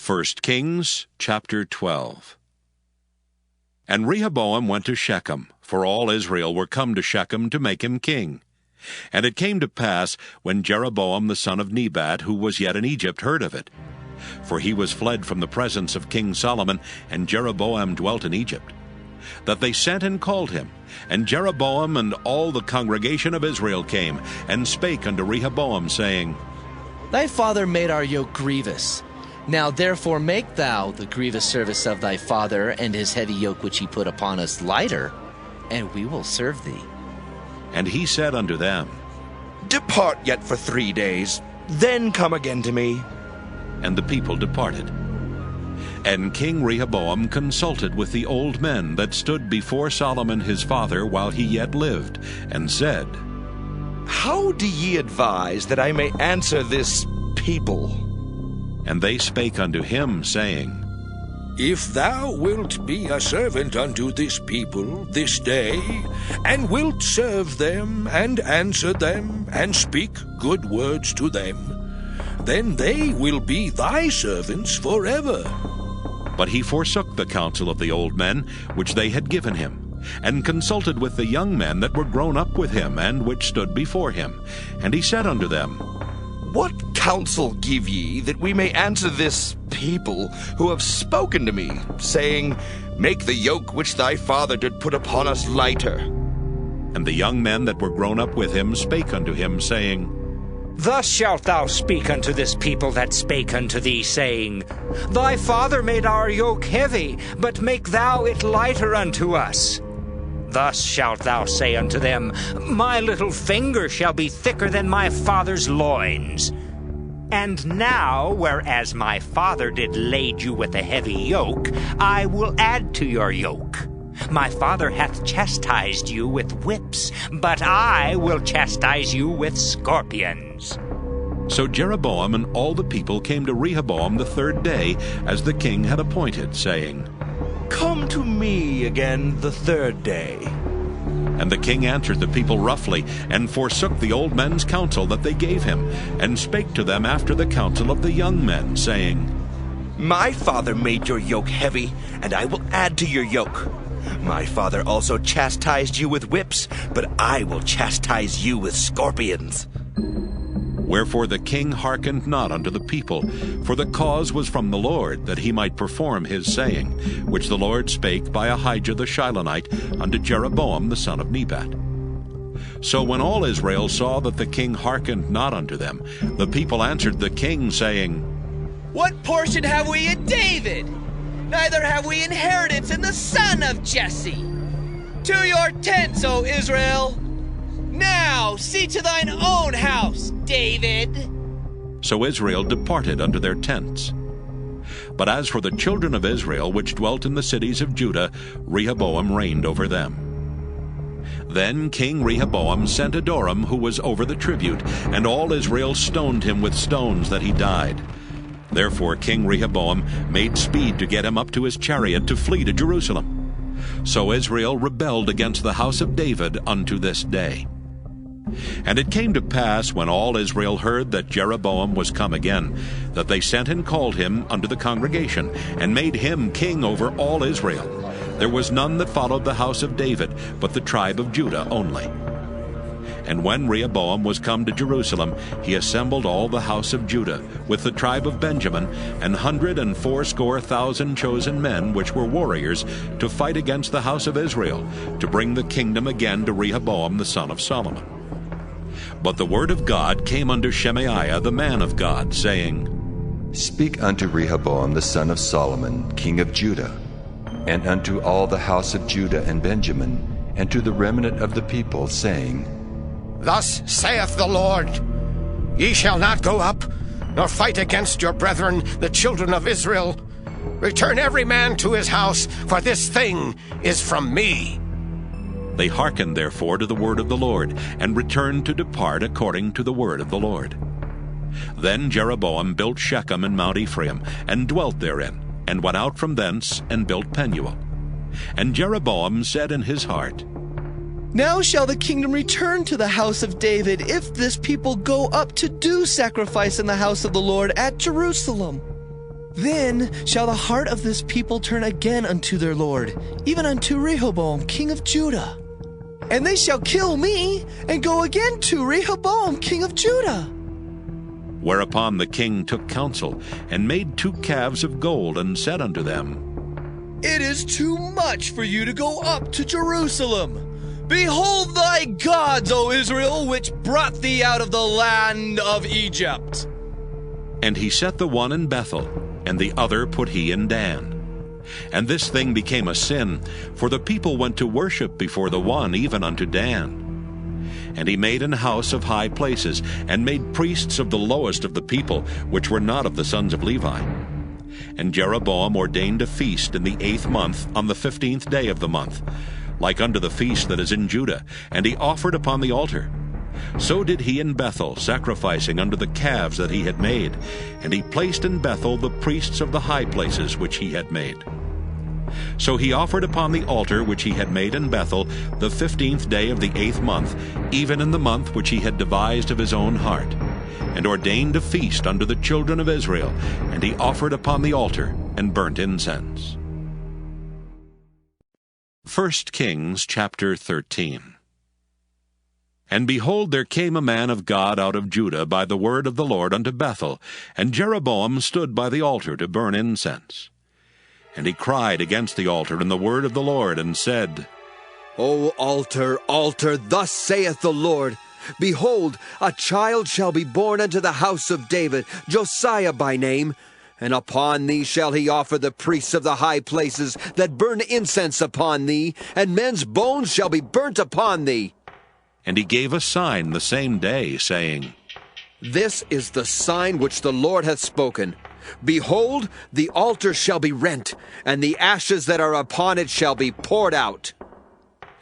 1 Kings chapter 12. And Rehoboam went to Shechem, for all Israel were come to Shechem to make him king. And it came to pass, when Jeroboam the son of Nebat, who was yet in Egypt, heard of it, for he was fled from the presence of King Solomon, and Jeroboam dwelt in Egypt, that they sent and called him. And Jeroboam and all the congregation of Israel came, and spake unto Rehoboam, saying, Thy father made our yoke grievous. Now therefore make thou the grievous service of thy father and his heavy yoke which he put upon us lighter, and we will serve thee. And he said unto them, Depart yet for 3 days, then come again to me. And the people departed. And King Rehoboam consulted with the old men that stood before Solomon his father while he yet lived, and said, How do ye advise that I may answer this people? And they spake unto him, saying, If thou wilt be a servant unto this people this day, and wilt serve them, and answer them, and speak good words to them, then they will be thy servants forever. But he forsook the counsel of the old men which they had given him, and consulted with the young men that were grown up with him, and which stood before him. And he said unto them, What counsel give ye, that we may answer this people who have spoken to me, saying, Make the yoke which thy father did put upon us lighter? And the young men that were grown up with him spake unto him, saying, Thus shalt thou speak unto this people that spake unto thee, saying, Thy father made our yoke heavy, but make thou it lighter unto us. Thus shalt thou say unto them, My little finger shall be thicker than my father's loins. And now, whereas my father did lade you with a heavy yoke, I will add to your yoke. My father hath chastised you with whips, but I will chastise you with scorpions. So Jeroboam and all the people came to Rehoboam the 3rd day, as the king had appointed, saying, Come to me again the 3rd day. And the king answered the people roughly, and forsook the old men's counsel that they gave him, and spake to them after the counsel of the young men, saying, My father made your yoke heavy, and I will add to your yoke. My father also chastised you with whips, but I will chastise you with scorpions. Wherefore the king hearkened not unto the people, for the cause was from the Lord, that he might perform his saying, which the Lord spake by Ahijah the Shilonite unto Jeroboam the son of Nebat. So when all Israel saw that the king hearkened not unto them, the people answered the king, saying, What portion have we in David? Neither have we inheritance in the son of Jesse. To your tents, O Israel! Now see to thine own house, David. So Israel departed unto their tents. But as for the children of Israel which dwelt in the cities of Judah, Rehoboam reigned over them. Then King Rehoboam sent Adoram, who was over the tribute, and all Israel stoned him with stones that he died. Therefore King Rehoboam made speed to get him up to his chariot to flee to Jerusalem. So Israel rebelled against the house of David unto this day. And it came to pass, when all Israel heard that Jeroboam was come again, that they sent and called him unto the congregation, and made him king over all Israel. There was none that followed the house of David, but the tribe of Judah only. And when Rehoboam was come to Jerusalem, he assembled all the house of Judah, with the tribe of Benjamin, 180,000 chosen men, which were warriors, to fight against the house of Israel, to bring the kingdom again to Rehoboam the son of Solomon. But the word of God came unto Shemaiah the man of God, saying, Speak unto Rehoboam the son of Solomon, king of Judah, and unto all the house of Judah and Benjamin, and to the remnant of the people, saying, Thus saith the Lord, Ye shall not go up, nor fight against your brethren, the children of Israel. Return every man to his house, for this thing is from me. They hearkened therefore to the word of the Lord, and returned to depart according to the word of the Lord. Then Jeroboam built Shechem in Mount Ephraim, and dwelt therein, and went out from thence, and built Penuel. And Jeroboam said in his heart, Now shall the kingdom return to the house of David, if this people go up to do sacrifice in the house of the Lord at Jerusalem. Then shall the heart of this people turn again unto their Lord, even unto Rehoboam king of Judah. And they shall kill me, and go again to Rehoboam king of Judah. Whereupon the king took counsel, and made 2 calves of gold, and said unto them, It is too much for you to go up to Jerusalem. Behold thy gods, O Israel, which brought thee out of the land of Egypt. And he set the one in Bethel, and the other put he in Dan. And this thing became a sin, for the people went to worship before the one, even unto Dan. And he made an house of high places, and made priests of the lowest of the people, which were not of the sons of Levi. And Jeroboam ordained a feast in the 8th month, on the 15th day of the month, like unto the feast that is in Judah, and he offered upon the altar. So did he in Bethel, sacrificing unto the calves that he had made, and he placed in Bethel the priests of the high places which he had made. So he offered upon the altar which he had made in Bethel the 15th day of the 8th month, even in the month which he had devised of his own heart, and ordained a feast unto the children of Israel, and he offered upon the altar and burnt incense. 1 Kings chapter 13. And behold, there came a man of God out of Judah by the word of the Lord unto Bethel, and Jeroboam stood by the altar to burn incense. And he cried against the altar in the word of the Lord, and said, O altar, altar, thus saith the Lord, Behold, a child shall be born unto the house of David, Josiah by name, and upon thee shall he offer the priests of the high places that burn incense upon thee, and men's bones shall be burnt upon thee. And he gave a sign the same day, saying, This is the sign which the Lord hath spoken. Behold, the altar shall be rent, and the ashes that are upon it shall be poured out.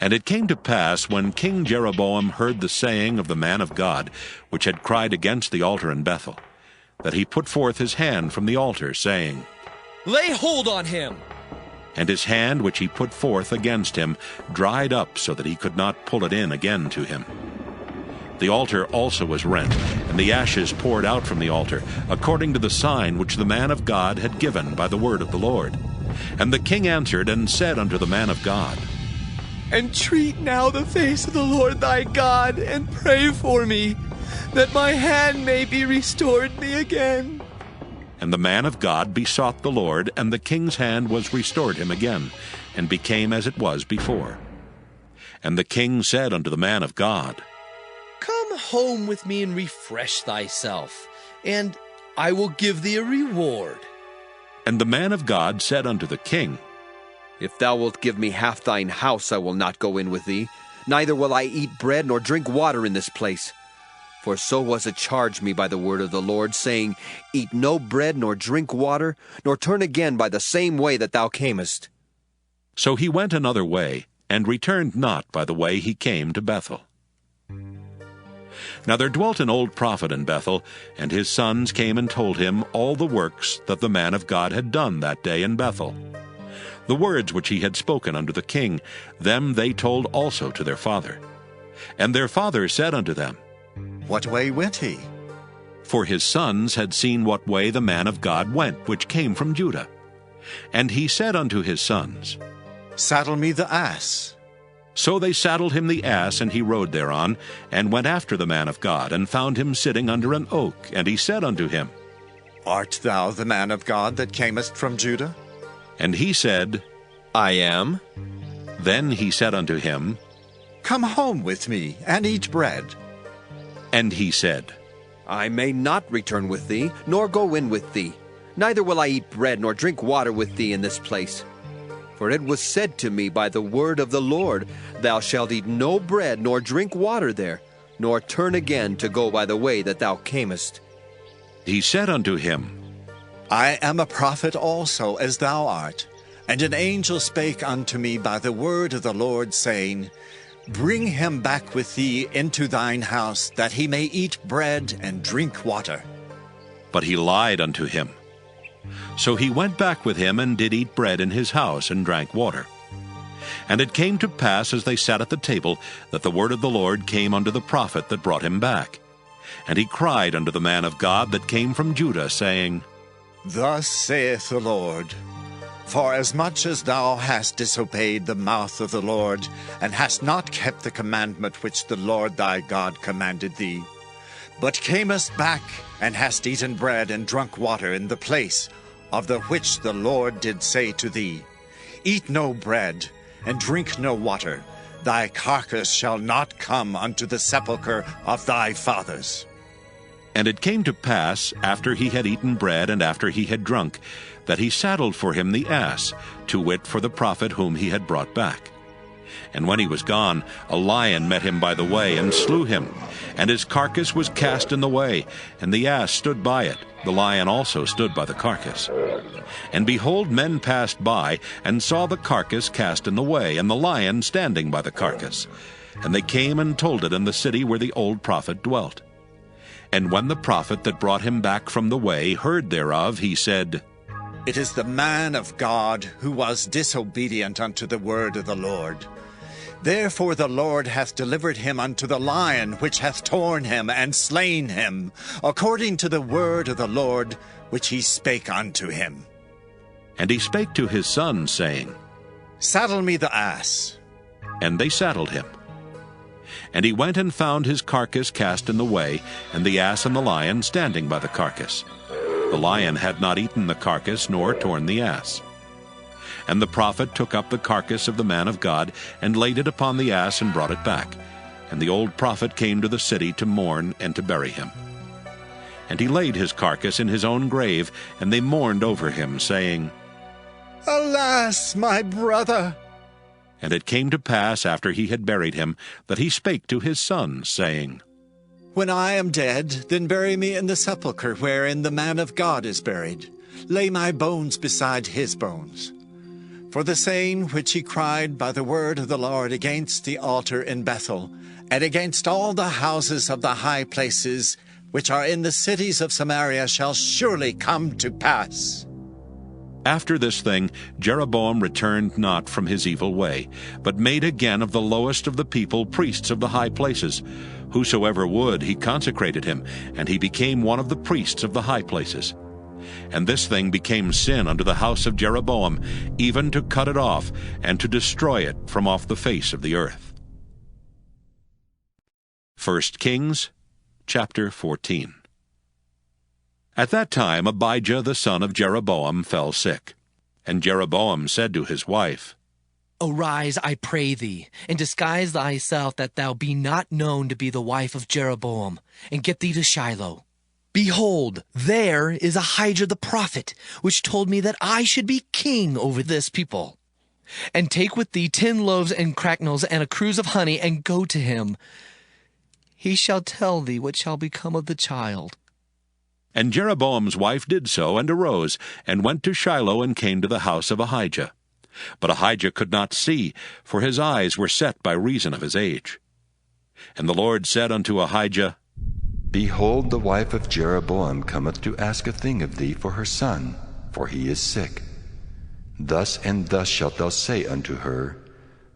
And it came to pass, when King Jeroboam heard the saying of the man of God, which had cried against the altar in Bethel, that he put forth his hand from the altar, saying, Lay hold on him. And his hand which he put forth against him dried up, so that he could not pull it in again to him. The altar also was rent, and the ashes poured out from the altar, according to the sign which the man of God had given by the word of the Lord. And the king answered and said unto the man of God, Entreat now the face of the Lord thy God, and pray for me, that my hand may be restored me again. And the man of God besought the Lord, and the king's hand was restored him again, and became as it was before. And the king said unto the man of God, Come home with me and refresh thyself, and I will give thee a reward. And the man of God said unto the king, If thou wilt give me half thine house, I will not go in with thee, neither will I eat bread nor drink water in this place. For so was it charged me by the word of the Lord, saying, Eat no bread nor drink water, nor turn again by the same way that thou camest. So he went another way, and returned not by the way he came to Bethel. Now there dwelt an old prophet in Bethel, and his sons came and told him all the works that the man of God had done that day in Bethel. The words which he had spoken unto the king, them they told also to their father. And their father said unto them, What way went he? For his sons had seen what way the man of God went, which came from Judah. And he said unto his sons, Saddle me the ass. So they saddled him the ass, and he rode thereon, and went after the man of God, and found him sitting under an oak. And he said unto him, Art thou the man of God that camest from Judah? And he said, I am. Then he said unto him, Come home with me, and eat bread. And he said, I may not return with thee, nor go in with thee. Neither will I eat bread nor drink water with thee in this place. For it was said to me by the word of the Lord, Thou shalt eat no bread nor drink water there, nor turn again to go by the way that thou camest. He said unto him, I am a prophet also, as thou art. And an angel spake unto me by the word of the Lord, saying, Bring him back with thee into thine house, that he may eat bread and drink water. But he lied unto him. So he went back with him, and did eat bread in his house, and drank water. And it came to pass, as they sat at the table, that the word of the Lord came unto the prophet that brought him back. And he cried unto the man of God that came from Judah, saying, Thus saith the Lord, For as much as thou hast disobeyed the mouth of the Lord, and hast not kept the commandment which the Lord thy God commanded thee, but camest back, and hast eaten bread and drunk water in the place of the which the Lord did say to thee, Eat no bread, and drink no water, thy carcass shall not come unto the sepulchre of thy fathers. And it came to pass, after he had eaten bread and after he had drunk, that he saddled for him the ass, to wit, for the prophet whom he had brought back. And when he was gone, a lion met him by the way, and slew him. And his carcass was cast in the way, and the ass stood by it. The lion also stood by the carcass. And behold, men passed by, and saw the carcass cast in the way, and the lion standing by the carcass. And they came and told it in the city where the old prophet dwelt. And when the prophet that brought him back from the way heard thereof, he said, It is the man of God who was disobedient unto the word of the Lord. Therefore the Lord hath delivered him unto the lion, which hath torn him and slain him, according to the word of the Lord, which he spake unto him. And he spake to his son, saying, Saddle me the ass. And they saddled him. And he went and found his carcass cast in the way, and the ass and the lion standing by the carcass. The lion had not eaten the carcass, nor torn the ass. And the prophet took up the carcass of the man of God, and laid it upon the ass, and brought it back. And the old prophet came to the city to mourn and to bury him. And he laid his carcass in his own grave, and they mourned over him, saying, Alas, my brother! And it came to pass, after he had buried him, that he spake to his son, saying, When I am dead, then bury me in the sepulchre wherein the man of God is buried. Lay my bones beside his bones. For the saying which he cried by the word of the Lord against the altar in Bethel, and against all the houses of the high places which are in the cities of Samaria, shall surely come to pass. After this thing, Jeroboam returned not from his evil way, but made again of the lowest of the people priests of the high places. Whosoever would, he consecrated him, and he became one of the priests of the high places. And this thing became sin unto the house of Jeroboam, even to cut it off, and to destroy it from off the face of the earth. 1 Kings, chapter 14. At that time Abijah the son of Jeroboam fell sick. And Jeroboam said to his wife, Arise, I pray thee, and disguise thyself, that thou be not known to be the wife of Jeroboam, and get thee to Shiloh. Behold, there is Ahijah the prophet, which told me that I should be king over this people. And take with thee 10 loaves and cracknels and a cruse of honey, and go to him. He shall tell thee what shall become of the child. And Jeroboam's wife did so, and arose, and went to Shiloh, and came to the house of Ahijah. But Ahijah could not see, for his eyes were set by reason of his age. And the Lord said unto Ahijah, Behold, the wife of Jeroboam cometh to ask a thing of thee for her son, for he is sick. Thus and thus shalt thou say unto her,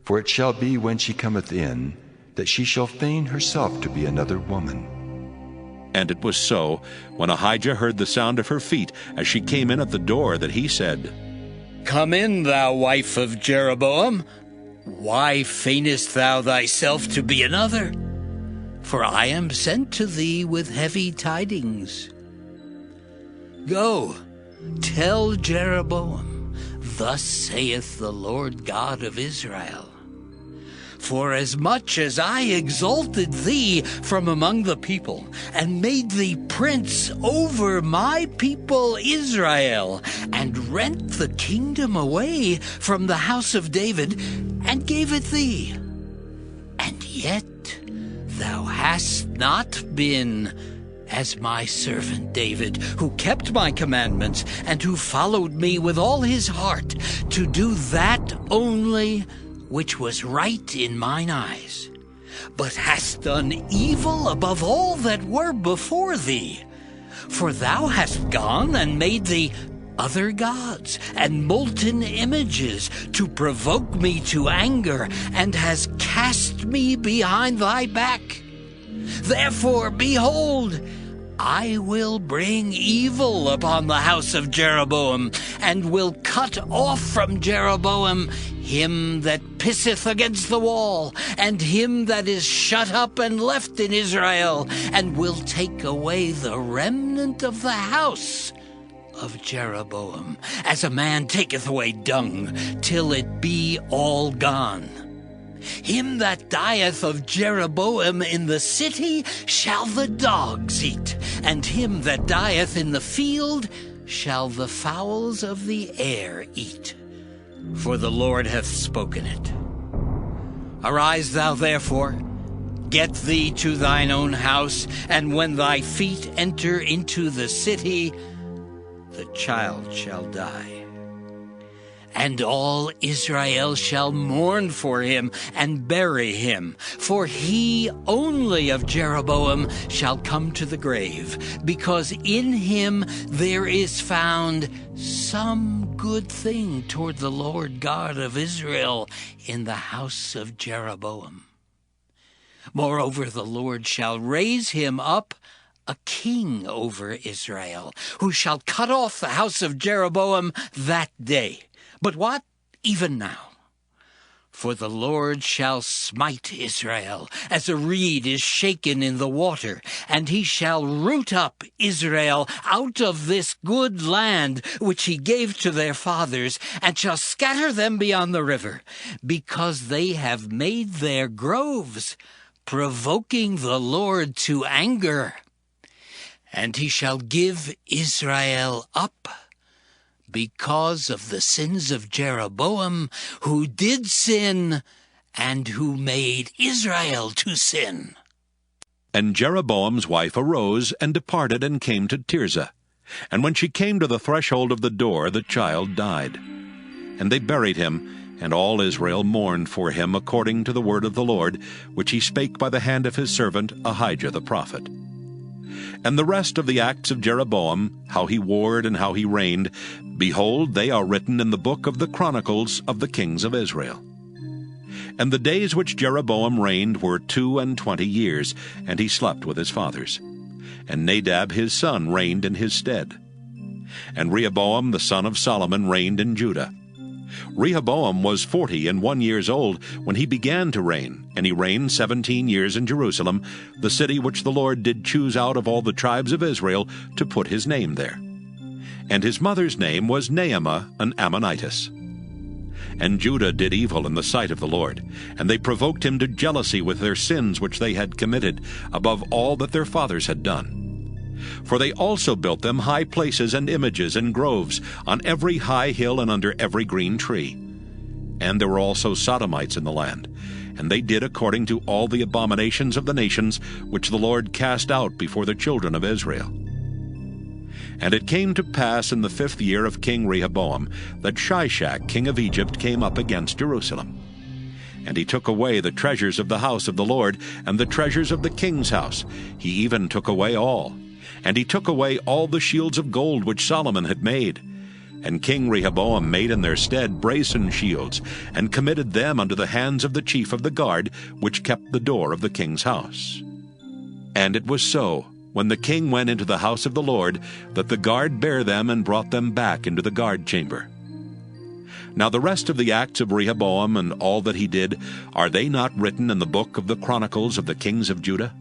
for it shall be when she cometh in, that she shall feign herself to be another woman. And it was so, when Ahijah heard the sound of her feet, as she came in at the door, that he said, Come in, thou wife of Jeroboam. Why feignest thou thyself to be another? For I am sent to thee with heavy tidings. Go, tell Jeroboam, Thus saith the Lord God of Israel, For as much as I exalted thee from among the people, and made thee prince over my people Israel, and rent the kingdom away from the house of David, and gave it thee, and yet thou hast not been as my servant David, who kept my commandments, and who followed me with all his heart, to do that only which was right in mine eyes, but hast done evil above all that were before thee. For thou hast gone and made thee other gods and molten images to provoke me to anger, and hast cast me behind thy back. Therefore, behold, I will bring evil upon the house of Jeroboam, and will cut off from Jeroboam him that pisseth against the wall, and him that is shut up and left in Israel, and will take away the remnant of the house of Jeroboam, as a man taketh away dung, till it be all gone. Him that dieth of Jeroboam in the city shall the dogs eat, and him that dieth in the field shall the fowls of the air eat. For the Lord hath spoken it. Arise thou therefore, get thee to thine own house, and when thy feet enter into the city, the child shall die. And all Israel shall mourn for him and bury him, for he only of Jeroboam shall come to the grave, because in him there is found some good thing toward the Lord God of Israel in the house of Jeroboam. Moreover, the Lord shall raise him up a king over Israel, who shall cut off the house of Jeroboam that day. But what? Even now. For the Lord shall smite Israel, as a reed is shaken in the water, and he shall root up Israel out of this good land which he gave to their fathers, and shall scatter them beyond the river, because they have made their groves, provoking the Lord to anger. And he shall give Israel up, because of the sins of Jeroboam, who did sin, and who made Israel to sin. And Jeroboam's wife arose, and departed, and came to Tirzah. And when she came to the threshold of the door, the child died. And they buried him, and all Israel mourned for him, according to the word of the Lord, which he spake by the hand of his servant Ahijah the prophet. And the rest of the acts of Jeroboam, how he warred and how he reigned, behold, they are written in the book of the Chronicles of the kings of Israel. And the days which Jeroboam reigned were 22 years, and he slept with his fathers. And Nadab his son reigned in his stead. And Rehoboam the son of Solomon reigned in Judah. Rehoboam was 41 years old when he began to reign, and he reigned 17 years in Jerusalem, the city which the Lord did choose out of all the tribes of Israel to put his name there. And his mother's name was Naamah, an Ammonitess. And Judah did evil in the sight of the Lord, and they provoked him to jealousy with their sins which they had committed, above all that their fathers had done. For they also built them high places and images and groves on every high hill and under every green tree. And there were also Sodomites in the land, and they did according to all the abominations of the nations which the Lord cast out before the children of Israel. And it came to pass in the 5th year of King Rehoboam that Shishak king of Egypt came up against Jerusalem. And he took away the treasures of the house of the Lord, and the treasures of the king's house. He even took away all. And he took away all the shields of gold which Solomon had made. And King Rehoboam made in their stead brazen shields, and committed them unto the hands of the chief of the guard, which kept the door of the king's house. And it was so, when the king went into the house of the Lord, that the guard bare them and brought them back into the guard chamber. Now the rest of the acts of Rehoboam and all that he did, are they not written in the book of the Chronicles of the kings of Judah?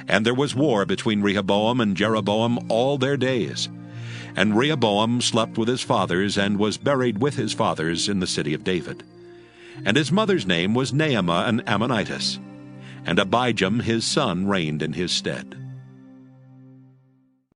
And there was war between Rehoboam and Jeroboam all their days. And Rehoboam slept with his fathers, and was buried with his fathers in the city of David. And his mother's name was Naamah an Ammonitess. And Abijam his son reigned in his stead.